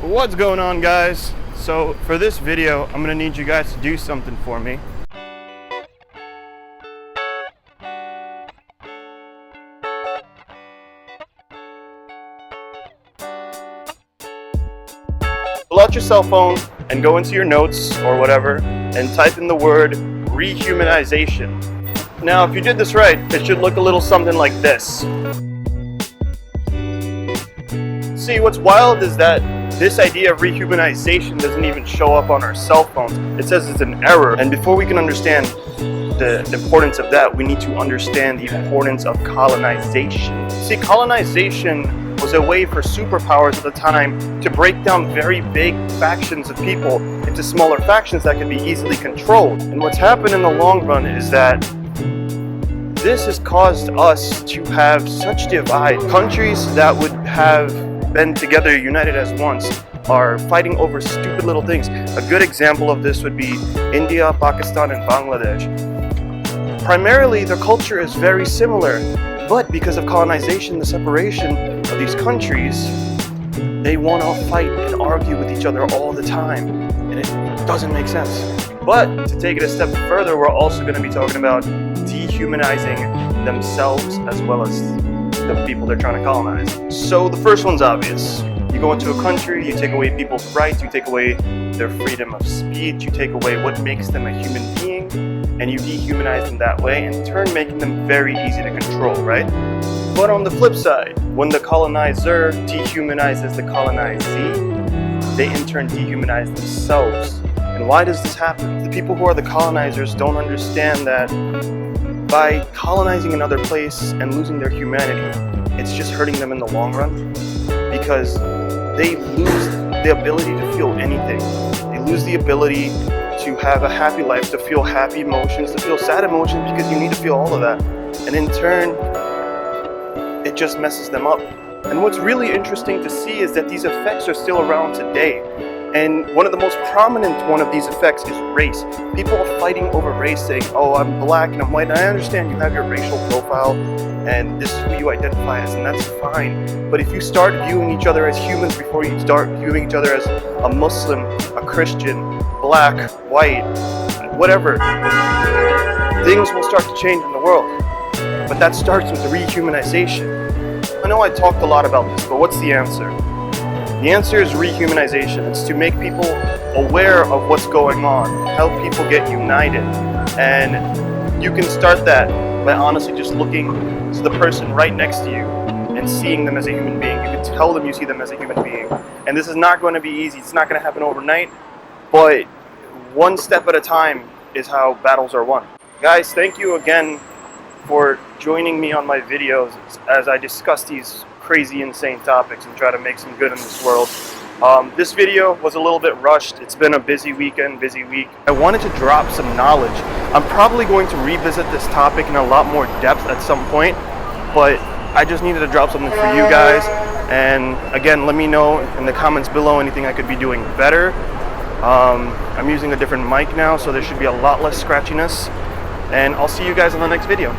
What's going on, guys? So for this video, I'm gonna need you guys to do something for me. Pull out your cell phone and go into your notes or whatever and type in the word rehumanization. Now, if you did this right, it should look a little something like this. See, what's wild is that this idea of rehumanization doesn't even show up on our cell phones. It says it's an error. And before we can understand the importance of that, we need to understand the importance of colonization. See, colonization was a way for superpowers at the time to break down very big factions of people into smaller factions that could be easily controlled. And what's happened in the long run is that this has caused us to have such divide. Countries that would have been together, united as once, are fighting over stupid little things. A good example of this would be India, Pakistan, and Bangladesh. Primarily, their culture is very similar, but because of colonization, the separation of these countries, they want to fight and argue with each other all the time, and it doesn't make sense. But to take it a step further, we're also going to be talking about dehumanizing themselves as well as the people they're trying to colonize. So the first one's obvious. You go into a country, you take away people's rights, you take away their freedom of speech, you take away what makes them a human being, and you dehumanize them that way, in turn making them very easy to control, right? But on the flip side, when the colonizer dehumanizes the colonizee, they in turn dehumanize themselves. And why does this happen? The people who are the colonizers don't understand that by colonizing another place and losing their humanity, it's just hurting them in the long run, because they lose the ability to feel anything. They lose the ability to have a happy life, to feel happy emotions, to feel sad emotions, because you need to feel all of that. And in turn, it just messes them up. And what's really interesting to see is that these effects are still around today. And one of the most prominent one of these effects is race. People are fighting over race, saying, oh, I'm black and I'm white. And I understand you have your racial profile and this is who you identify as, and that's fine. But if you start viewing each other as humans before you start viewing each other as a Muslim, a Christian, black, white, whatever, things will start to change in the world. But that starts with the rehumanization. I know I talked a lot about this, but what's the answer? The answer is rehumanization. It's to make people aware of what's going on, help people get united. And you can start that by honestly just looking to the person right next to you and seeing them as a human being. You can tell them you see them as a human being. And this is not going to be easy. It's not going to happen overnight, but one step at a time is how battles are won. Guys, thank you again for joining me on my videos as I discuss these crazy, insane topics and try to make some good in this world. This video was a little bit rushed. It's been a busy weekend, busy week. I wanted to drop some knowledge. I'm probably going to revisit this topic in a lot more depth at some point, but I just needed to drop something for you guys. And again, let me know in the comments below anything I could be doing better. I'm using a different mic now, so there should be a lot less scratchiness. And I'll see you guys in the next video.